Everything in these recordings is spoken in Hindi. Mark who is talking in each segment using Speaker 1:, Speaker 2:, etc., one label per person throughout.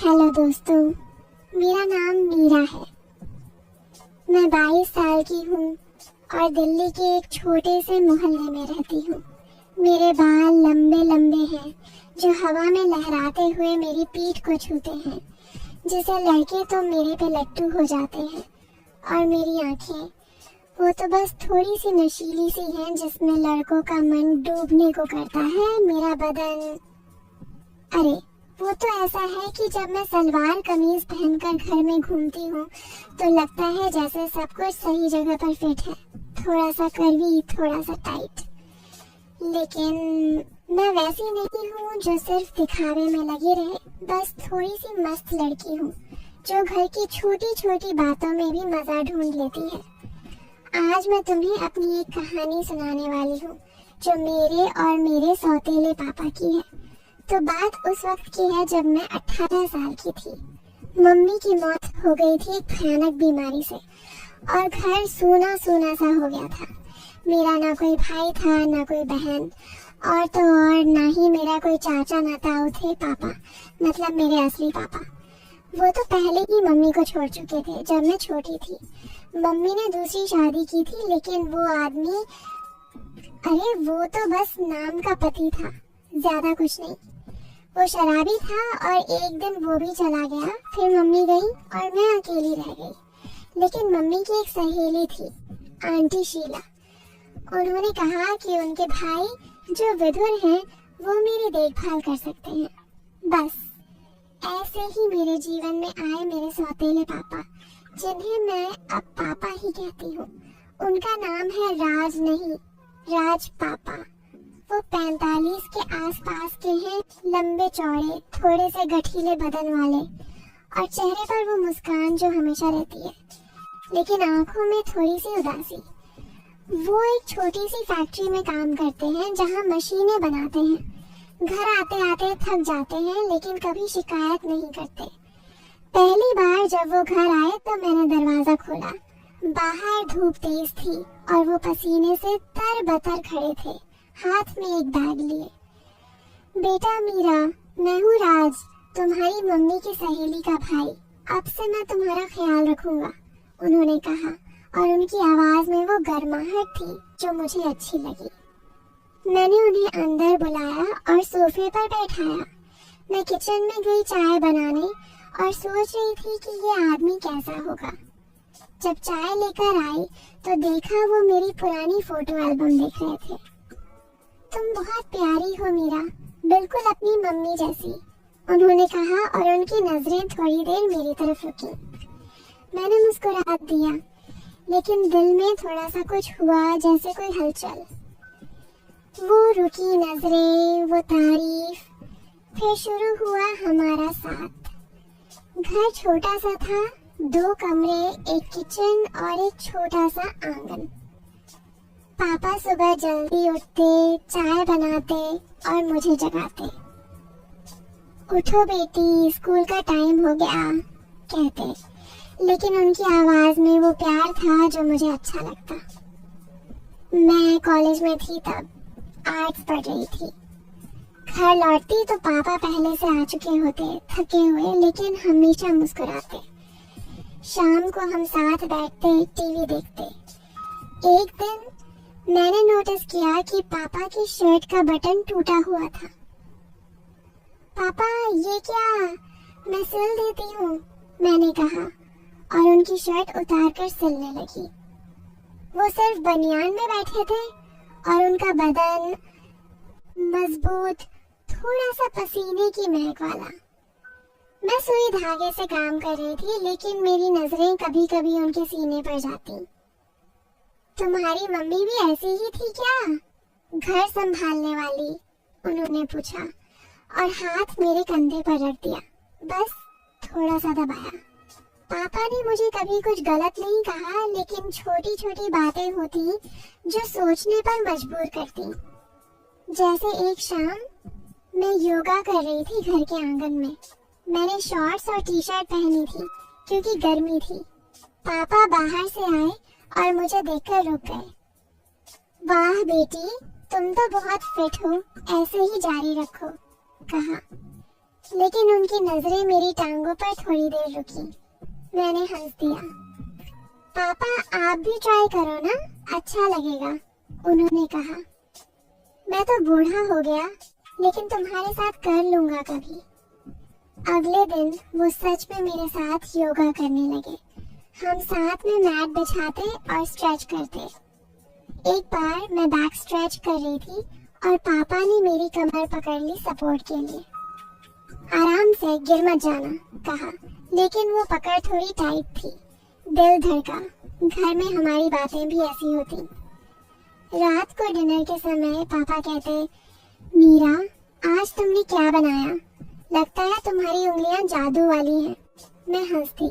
Speaker 1: हेलो दोस्तों, मेरा नाम मीरा है। मैं 22 साल की हूँ और दिल्ली के एक छोटे से मोहल्ले में रहती हूँ। मेरे बाल लंबे लंबे हैं जो हवा में लहराते हुए मेरी पीठ को छूते हैं, जिसे लड़के तो मेरे पे लट्टू हो जाते हैं। और मेरी आंखें, वो तो बस थोड़ी सी नशीली सी हैं जिसमें लड़कों का मन डूबने को करता है। मेरा बदन, अरे वो तो ऐसा है कि जब मैं सलवार कमीज पहनकर घर में घूमती हूँ तो लगता है जैसे सब कुछ सही जगह पर फिट है, थोड़ा सा कर्वी, थोड़ा सा टाइट। लेकिन मैं वैसी नहीं हूँ जो सिर्फ दिखावे में लगी रहे, बस थोड़ी सी मस्त लड़की हूँ जो घर की छोटी छोटी बातों में भी मजा ढूंढ लेती है। आज मैं तुम्हें अपनी एक कहानी सुनाने वाली हूँ जो मेरे और मेरे सौतेले पापा की है। तो बात उस वक्त की है जब मैं 18 साल की थी। मम्मी की मौत हो गई थी एक भयानक बीमारी से और घर सूना सूना सा हो गया था। मेरा ना कोई भाई था, ना कोई बहन, और तो और ना ही मेरा कोई चाचा ना ताऊ थे। पापा, मतलब मेरे असली पापा, वो तो पहले ही मम्मी को छोड़ चुके थे जब मैं छोटी थी। मम्मी ने दूसरी शादी की थी, लेकिन वो आदमी, अरे वो तो बस नाम का पति था, ज्यादा कुछ नहीं। वो शराबी था और एक दिन वो भी चला गया। फिर मम्मी गई और मैं अकेली रह गई। लेकिन मम्मी की एक सहेली थी, आंटी शीला। उन्होंने कहा कि उनके भाई जो विधुर हैं वो मेरी देखभाल कर सकते हैं। बस ऐसे ही मेरे जीवन में आए मेरे सौतेले पापा, जिन्हें मैं अब पापा ही कहती हूँ। उनका नाम है राज, नहीं राज पापा। वो 45 के आसपास के हैं, लंबे चौड़े, थोड़े से गठीले बदन वाले, और चेहरे पर वो मुस्कान जो हमेशा रहती है, लेकिन आंखों में थोड़ी सी उदासी। वो एक छोटी सी फैक्ट्री में काम करते हैं जहां मशीनें बनाते हैं। घर आते आते थक जाते हैं, लेकिन कभी शिकायत नहीं करते। पहली बार जब वो घर आए तो मैंने दरवाजा खोला। बाहर धूप तेज थी और वो पसीने से तरबतर खड़े थे, हाथ में एक बैग लिए। बेटा मीरा, मैं हूँ राज, तुम्हारी मम्मी की सहेली का भाई। अब से मैं तुम्हारा ख्याल रखूंगा, उन्होंने कहा, और उनकी आवाज में वो गर्माहट थी जो मुझे अच्छी लगी। मैंने उन्हें अंदर बुलाया और सोफे पर बैठाया। मैं किचन में गई चाय बनाने और सोच रही थी कि ये आदमी कैसा होगा। जब चाय लेकर आई तो देखा वो मेरी पुरानी फोटो एल्बम देख रहे थे। तुम बहुत प्यारी हो मीरा, बिल्कुल अपनी मम्मी जैसी, उन्होंने कहा, और उनकी नजरें थोड़ी देर मेरी तरफ रुकी। मैंने मुस्कुरा दिया, लेकिन दिल में थोड़ा सा कुछ हुआ, जैसे कोई हलचल। वो रुकी नजरें, वो तारीफ, फिर शुरू हुआ हमारा साथ। घर छोटा सा था, 2 कमरे, एक किचन और एक छोटा सा आंगन। पापा सुबह जल्दी उठते, चाय बनाते और मुझे जगाते। उठो बेटी, स्कूल का टाइम हो गया, कहते, लेकिन उनकी आवाज में वो प्यार था जो मुझे अच्छा लगता। मैं कॉलेज में थी तब, आर्ट्स पढ़ रही थी। घर लौटती तो पापा पहले से आ चुके होते, थके हुए, लेकिन हमेशा मुस्कुराते। शाम को हम साथ बैठते, टीवी देखते। एक दिन मैंने नोटिस किया कि पापा की शर्ट का बटन टूटा हुआ था। पापा, ये क्या? मैं सिल देती हूँ, मैंने कहा, और उनकी शर्ट उतारकर सिलने लगी। वो सिर्फ बनियान में बैठे थे और उनका बदन मजबूत, थोड़ा सा पसीने की महक वाला। मैं सुई धागे से काम कर रही थी, लेकिन मेरी नजरें कभी कभी उनके सीने पर जाती। तुम्हारी मम्मी भी ऐसी ही थी क्या, घर संभालने वाली? उन्होंने पूछा और हाथ मेरे कंधे पर रख दिया, बस थोड़ा सा दबाया। पापा ने मुझे कभी कुछ गलत नहीं कहा, लेकिन छोटी छोटी बातें होती जो सोचने पर मजबूर करती। जैसे एक शाम मैं योगा कर रही थी घर के आंगन में। मैंने शॉर्ट्स और टी शर्ट पहनी थी क्योंकि गर्मी थी। पापा बाहर से आए और मुझे देखकर रुक गए। वाह बेटी, तुम तो बहुत फिट हो, ऐसे ही जारी रखो, कहा। लेकिन उनकी नजरें मेरी टांगों पर थोड़ी देर रुकी। मैंने हंस दिया। पापा आप भी ट्राई करो ना, अच्छा लगेगा, उन्होंने कहा। मैं तो बूढ़ा हो गया, लेकिन तुम्हारे साथ कर लूंगा कभी। अगले दिन वो सच में मेरे साथ योगा करने लगे। हम साथ में मैट बिछाते और स्ट्रेच करते। एक बार मैं बैक स्ट्रेच कर रही थी और पापा ने मेरी कमर पकड़ ली सपोर्ट के लिए। आराम से, गिर मत जाना, कहा, लेकिन वो पकड़ थोड़ी टाइट थी। दिल धड़का। घर में हमारी बातें भी ऐसी होती। रात को डिनर के समय पापा कहते, मीरा आज तुमने क्या बनाया? लगता है तुम्हारी उंगलियां जादू वाली हैं। मैं हंसती।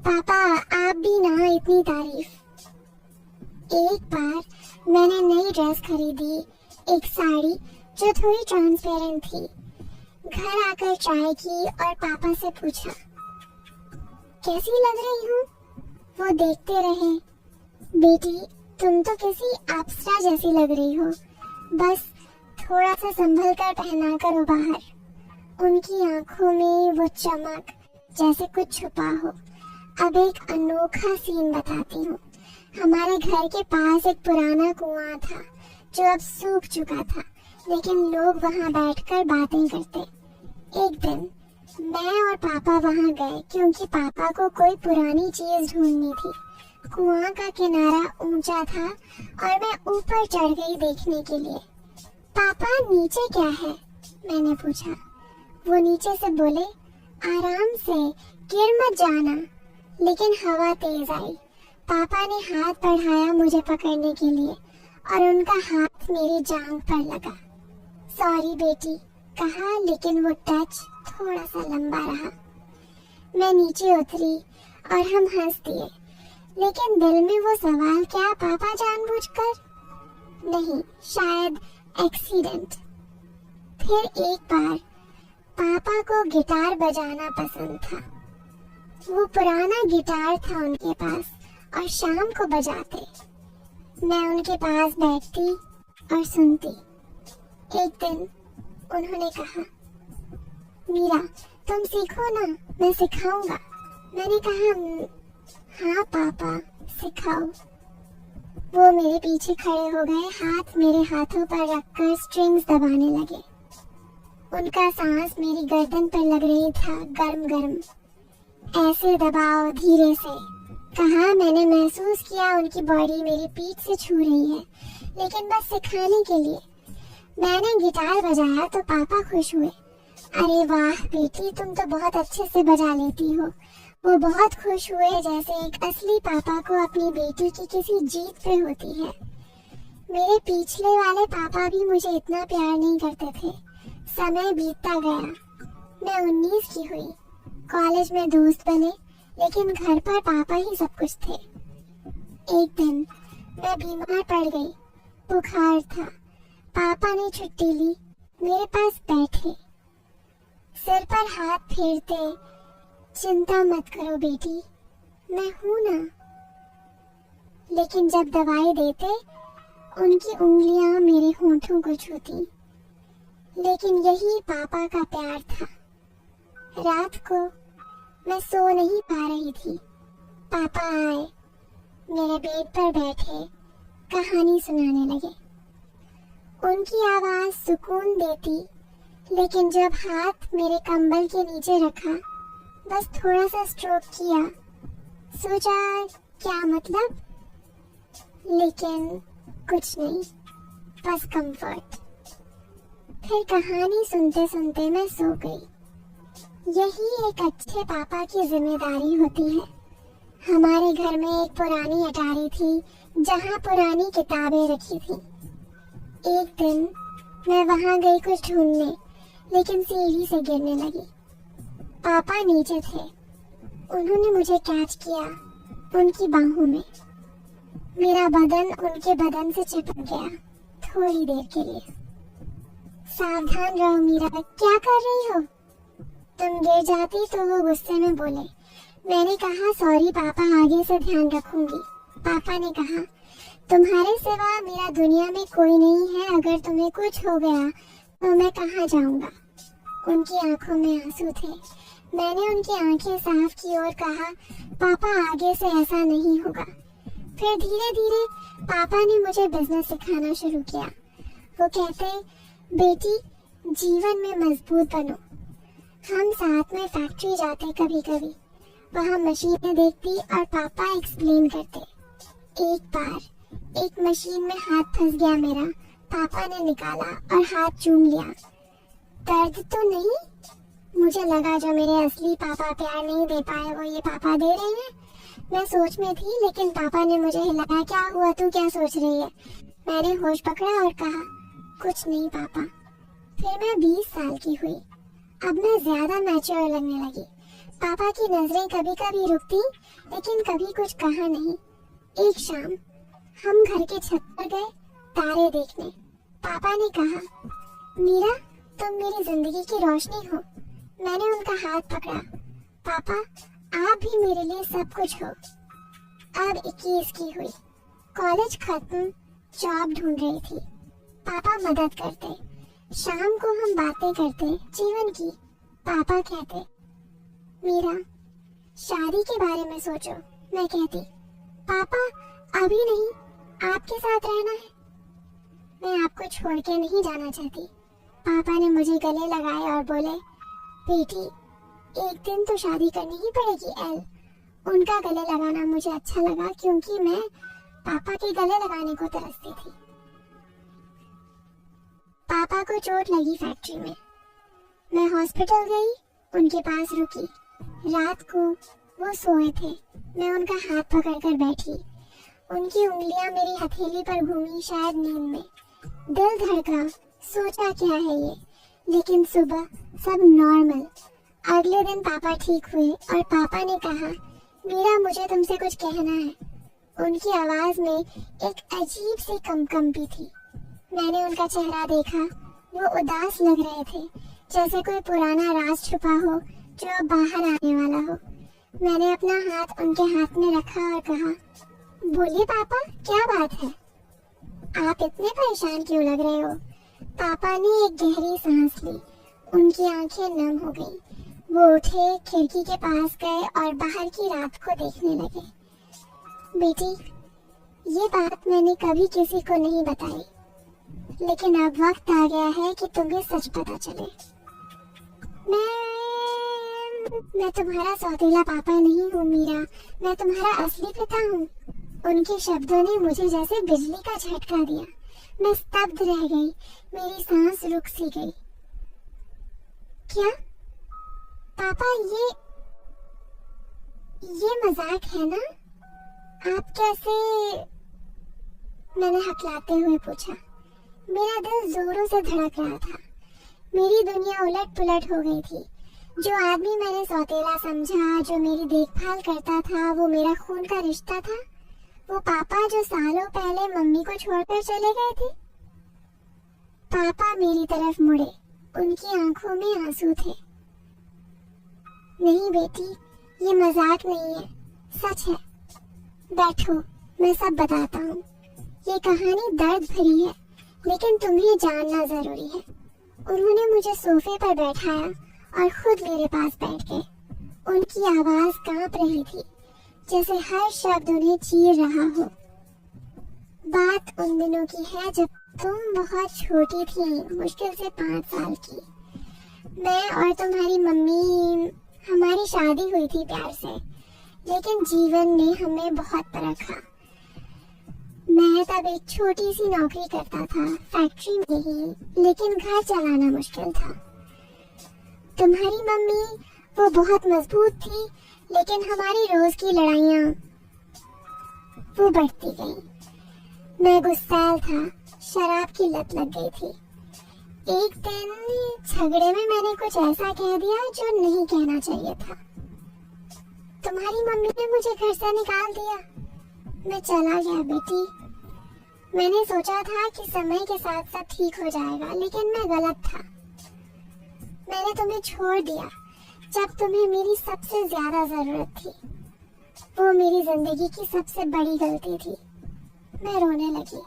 Speaker 1: पापा आप भी ना इतनी तारीफ। एक बार मैंने नई ड्रेस खरीदी, एक साड़ी जो थोड़ी ट्रांसपेरेंट थी। घर आकर ट्राई की और पापा से पूछा, कैसी लग रही हूँ? वो देखते रहे। बेटी तुम तो किसी अप्सरा जैसी लग रही हो, बस थोड़ा सा संभल कर पहना करो बाहर। उनकी आंखों में वो चमक जैसे कुछ छुपा हो। अब एक अनोखा सीन बताती हूँ। हमारे घर के पास एक पुराना कुआं था जो अब सूख चुका था, लेकिन लोग वहाँ बैठकर बातें करते। एक दिन मैं और पापा वहाँ गए क्योंकि पापा को कोई पुरानी चीज ढूंढनी थी। कुआं का किनारा ऊंचा था और मैं ऊपर चढ़ गई देखने के लिए। पापा नीचे क्या है? मैंने पूछा। वो नीचे से बोले, आराम से, गिर मत जाना। लेकिन हवा तेज आई। पापा ने हाथ बढ़ाया मुझे पकड़ने के लिए और उनका हाथ मेरी जांघ पर लगा। सॉरी बेटी, कहा, लेकिन वो टच थोड़ा सा लंबा रहा। मैं नीचे उतरी और हम हंस दिए, लेकिन दिल में वो सवाल, क्या पापा जानबूझकर? नहीं, शायद एक्सीडेंट। फिर एक बार पापा को गिटार बजाना पसंद था। वो पुराना गिटार था उनके पास और शाम को बजाते। मैं उनके पास बैठती और सुनती। एक दिन उन्होंने कहा, मीरा तुम सीखो ना, मैं सिखाऊंगा। मैंने कहा, हाँ पापा सिखाओ। वो मेरे पीछे खड़े हो गए, हाथ मेरे हाथों पर रखकर स्ट्रिंग्स दबाने लगे। उनका सांस मेरी गर्दन पर लग रही था, गर्म गर्म। ऐसे दबाओ, धीरे से, कहा। मैंने महसूस किया उनकी बॉडी मेरी पीठ से छू रही है, लेकिन बस सिखाने के लिए। मैंने गिटार बजाया तो पापा खुश हुए। अरे वाह बेटी, तुम तो बहुत अच्छे से बजा लेती हो। वो बहुत खुश हुए, जैसे एक असली पापा को अपनी बेटी की किसी जीत पे होती है। मेरे पिछले वाले पापा भी मुझे इतना प्यार नहीं करते थे। समय बीतता गया। मैं 19 की हुई। कॉलेज में दोस्त बने, लेकिन घर पर पापा ही सब कुछ थे। एक दिन मैं बीमार पड़ गई, बुखार था। पापा ने छुट्टी ली, मेरे पास बैठे, सिर पर हाथ फेरते, चिंता मत करो बेटी, मैं हूं ना। लेकिन जब दवाई देते, उनकी उंगलियां मेरे होठों को छूती। लेकिन यही पापा का प्यार था। रात को मैं सो नहीं पा रही थी। पापा आए, मेरे बेड पर बैठे, कहानी सुनाने लगे। उनकी आवाज सुकून देती, लेकिन जब हाथ मेरे कंबल के नीचे रखा, बस थोड़ा सा स्ट्रोक किया, सोचा क्या मतलब, लेकिन कुछ नहीं, बस कंफर्ट। फिर कहानी सुनते सुनते मैं सो गई। यही एक अच्छे पापा की जिम्मेदारी होती है। हमारे घर में एक पुरानी अटारी थी जहाँ पुरानी किताबें रखी थी। एक दिन मैं वहाँ गई कुछ ढूंढने, लेकिन सीढ़ी से गिरने लगी। पापा नीचे थे। उन्होंने मुझे कैच किया उनकी बाहों में। मेरा बदन उनके बदन से चिपक गया थोड़ी देर के लिए। सावधान रहो मीरा, क्या कर रही हो? तुम गिर जाती तो वो गुस्से में बोले। मैंने कहा, सॉरी पापा, आगे से ध्यान रखूंगी। पापा ने कहा, तुम्हारे सिवा मेरा दुनिया में कोई नहीं है। अगर तुम्हें कुछ हो गया तो मैं कहाँ जाऊंगा? उनकी आंखों में आंसू थे। मैंने उनकी आंखें साफ की और कहा, पापा आगे से ऐसा नहीं होगा। फिर धीरे धीरे पापा ने मुझे बिजनेस सिखाना शुरू किया। वो कहते, बेटी जीवन में मजबूत बनो। हम साथ में फैक्ट्री जाते कभी कभी, वहाँ मशीनें देखती और पापा एक्सप्लेन करते। एक बार एक मशीन में हाथ फंस गया मेरा। पापा ने निकाला और हाथ चूम लिया। दर्द तो नहीं, मुझे लगा जो मेरे असली पापा प्यार नहीं दे पाए वो ये पापा दे रहे हैं। मैं सोच में थी, लेकिन पापा ने मुझे हिलाया। क्या हुआ, तू क्या सोच रही है? मैंने होश पकड़ा और कहा, कुछ नहीं पापा। फिर मैं 20 साल की हुई। अब मैं ज्यादा मैच्योर लगने लगी। पापा की नजरें कभी कभी रुकती, लेकिन कभी कुछ कहा नहीं। एक शाम हम घर के छत पर गए तारे देखने। पापा ने कहा, मीरा तुम मेरी जिंदगी की रोशनी हो। मैंने उनका हाथ पकड़ा। पापा आप भी मेरे लिए सब कुछ हो। अब 21 की हुई, कॉलेज खत्म, जॉब ढूंढ रही थी। पापा मदद करते। शाम को हम बातें करते जीवन की। पापा कहते, मीरा शादी के बारे में सोचो। मैं कहती, पापा अभी नहीं, आपके साथ रहना है। मैं आपको छोड़ के नहीं जाना चाहती। पापा ने मुझे गले लगाए और बोले, बेटी एक दिन तो शादी करनी ही पड़ेगी एल। उनका गले लगाना मुझे अच्छा लगा, क्योंकि मैं पापा के गले लगाने को तरसती थी। पापा को चोट लगी फैक्ट्री में। मैं हॉस्पिटल गई, उनके पास रुकी। रात को वो सोए थे। मैं उनका हाथ पकड़कर बैठी। उनकी उंगलियां मेरी हथेली पर घूमी, शायद नींद में। दिल धड़का, सोचा क्या है ये, लेकिन सुबह सब नॉर्मल। अगले दिन पापा ठीक हुए और पापा ने कहा, मीरा मुझे तुमसे कुछ कहना है। उनकी आवाज में एक अजीब सी कंपकंपी थी। मैंने उनका चेहरा देखा। वो उदास लग रहे थे, जैसे कोई पुराना राज छुपा हो जो अब बाहर आने वाला हो। मैंने अपना हाथ उनके हाथ में रखा और कहा, बोलिए पापा क्या बात है, आप इतने परेशान क्यों लग रहे हो? पापा ने एक गहरी सांस ली। उनकी आंखें नम हो गईं। वो उठे, खिड़की के पास गए और बाहर की रात को देखने लगे। बेटी ये बात मैंने कभी किसी को नहीं बताई, लेकिन अब वक्त आ गया है कि तुम्हें सच पता चले। मैं तुम्हारा सौतेला पापा नहीं हूँ मीरा, मैं तुम्हारा असली पिता हूँ। उनके शब्दों ने मुझे जैसे बिजली का झटका दिया। मैं स्तब्ध रह गई, मेरी सांस रुक सी गई। क्या पापा ये मजाक है ना? आप कैसे? मैंने हकलाते हुए पूछा। मेरा दिल जोरों से धड़क रहा था। मेरी दुनिया उलट पुलट हो गई थी। जो आदमी मैंने सौतेला समझा, जो मेरी देखभाल करता था, वो मेरा खून का रिश्ता था। वो पापा जो सालों पहले मम्मी को छोड़कर चले गए थे। पापा मेरी तरफ मुड़े, उनकी आंखों में आंसू थे। नहीं बेटी, ये मजाक नहीं है, सच है। बैठो, मैं सब बताता हूँ। ये कहानी दर्द भरी है, लेकिन तुम्हें जानना जरूरी है। उन्होंने मुझे सोफे पर बैठाया और खुद मेरे पास बैठ गए। उनकी आवाज कांप रही थी, जैसे हर शब्द उन्हें चीर रहा हो। बात उन दिनों की है जब तुम बहुत छोटी थी, मुश्किल से 5 साल की। मैं और तुम्हारी मम्मी, हमारी शादी हुई थी प्यार से, लेकिन जीवन ने हमें बहुत परखा। मैं तब एक छोटी सी नौकरी करता था, फैक्ट्री में ही, लेकिन घर चलाना मुश्किल था। तुम्हारी मम्मी वो बहुत मजबूत थी, लेकिन हमारी रोज की लड़ाइयाँ वो बढ़ती गईं। मैं गुस्सैल था, शराब की लत लग गई थी। एक दिन झगड़े में मैंने कुछ ऐसा कह दिया जो नहीं कहना चाहिए था। तुम्हारी मम्मी ने मुझे घर से निकाल दिया। मैं चला गया बेटी। मैंने सोचा था कि समय के साथ सब ठीक हो जाएगा, लेकिन मैं गलत था। मैंने तुम्हें छोड़ दिया जब तुम्हें मेरी सबसे ज्यादा जरूरत थी। वो मेरी जिंदगी की सबसे बड़ी गलती थी। मैं रोने लगी।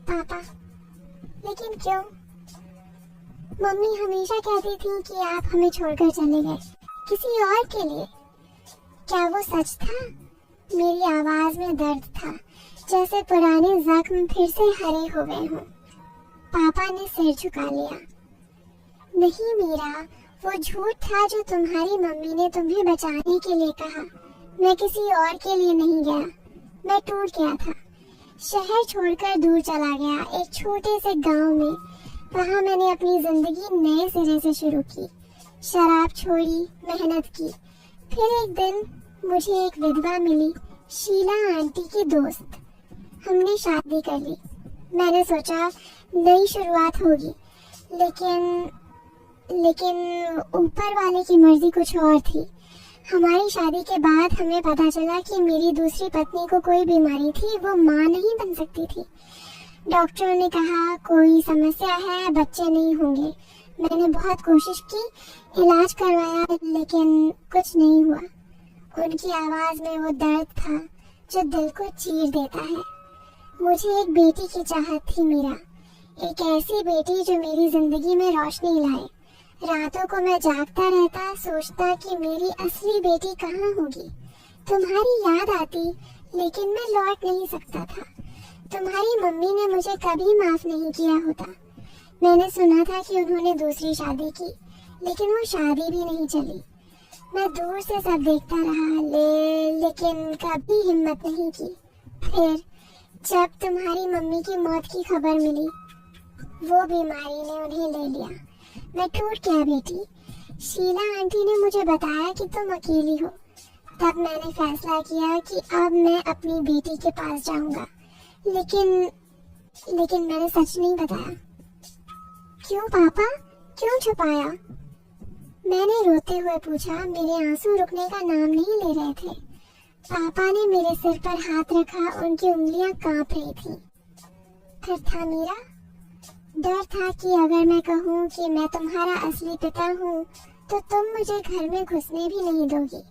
Speaker 1: पापा, लेकिन क्यों? मम्मी हमेशा कहती थी कि आप हमें छोड़कर चले गए किसी और के लिए। क्या वो सच था? मेरी आवाज में दर्द था, जैसे पुराने जख्म फिर से हरे हो गए हों। पापा ने सिर झुका लिया। नहीं मीरा, वो झूठ था जो तुम्हारी मम्मी ने तुम्हें बचाने के लिए कहा। मैं किसी और के लिए नहीं गया, मैं टूट गया था। शहर छोड़कर दूर चला गया, एक छोटे से गांव में। वहां मैंने अपनी जिंदगी नए सिरे से शुरू की, शराब छोड़ी, मेहनत की। फिर एक दिन मुझे एक विधवा मिली, शीला आंटी की दोस्त। हमने शादी कर ली। मैंने सोचा नई शुरुआत होगी, लेकिन ऊपर वाले की मर्जी कुछ और थी। हमारी शादी के बाद हमें पता चला कि मेरी दूसरी पत्नी को कोई बीमारी थी, वो मां नहीं बन सकती थी। डॉक्टरों ने कहा कोई समस्या है, बच्चे नहीं होंगे। मैंने बहुत कोशिश की, इलाज करवाया, लेकिन कुछ नहीं हुआ। उनकी आवाज में वो दर्द था जो दिल को चीर देता है। मुझे एक बेटी की चाहत थी मीरा, एक ऐसी बेटी जो मेरी जिंदगी में रोशनी लाए। रातों को मैं जागता रहता, सोचता कि मेरी असली बेटी कहाँ होगी। तुम्हारी याद आती, लेकिन मैं लौट नहीं सकता था। तुम्हारी मम्मी ने मुझे कभी माफ नहीं किया होता। मैंने सुना था कि उन्होंने दूसरी शादी की, लेकिन वो शादी भी नहीं चली। मैं दूर से सब देखता रहा, लेकिन कभी हिम्मत नहीं की। फिर जब तुम्हारी मम्मी की मौत की खबर मिली, वो बीमारी ने उन्हें ले लिया। मैं टूट गया बेटी। शीला आंटी ने मुझे बताया कि तुम अकेली हो। तब मैंने फैसला किया कि अब मैं अपनी बेटी के पास जाऊंगा, लेकिन मैंने सच नहीं बताया। क्यों पापा, क्यों छुपाया? मैंने रोते हुए पूछा। मेरे आंसू रुकने का नाम नहीं ले रहे थे। पापा ने मेरे सिर पर हाथ रखा, उनकी उंगलियां कांप रही थी। फिर था मीरा, डर था कि अगर मैं कहूँ कि मैं तुम्हारा असली पिता हूँ, तो तुम मुझे घर में घुसने भी नहीं दोगी।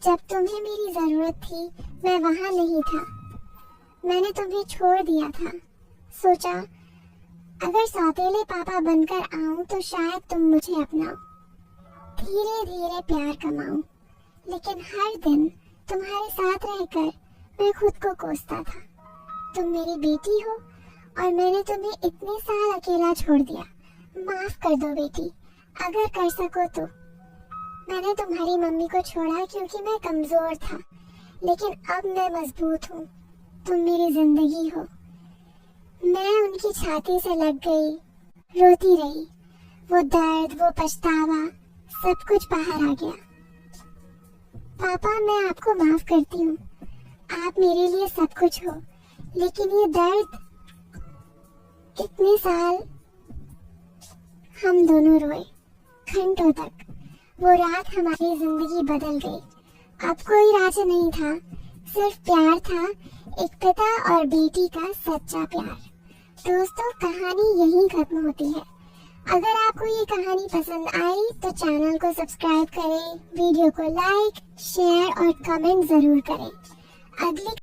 Speaker 1: जब तुम्हें मेरी जरूरत थी, मैं वहां नहीं था। मैंने तुम्हें छोड़ दिया था। सोचा अगर सौतेले पापा बनकर आऊं तो शायद तुम मुझे अपनाओ, धीरे धीरे प्यार कमाऊं। लेकिन हर दिन तुम्हारे साथ रहकर मैं खुद को कोसता था। तुम मेरी बेटी हो और मैंने तुम्हें इतने साल अकेला छोड़ दिया। माफ कर दो बेटी, अगर कर सको तो। मैंने तुम्हारी मम्मी को छोड़ा क्योंकि मैं कमजोर था, लेकिन अब मैं मजबूत हूँ। तुम मेरी जिंदगी हो। मैं उनकी छाती से लग गई, रोती रही। वो दर्द, वो पछतावा, सब कुछ बाहर आ गया। पापा, मैं आपको माफ करती हूँ। आप मेरे लिए सब कुछ हो, लेकिन ये दर्द, इतने साल हम दोनों रोए घंटों तक। वो रात हमारी जिंदगी बदल गई। अब कोई राज नहीं था, सिर्फ प्यार था, एक पिता और बेटी का सच्चा प्यार। दोस्तों, कहानी यहीं खत्म होती है। अगर आपको ये कहानी पसंद आई तो चैनल को सब्सक्राइब करें, वीडियो को लाइक, शेयर और कमेंट जरूर करें। अगली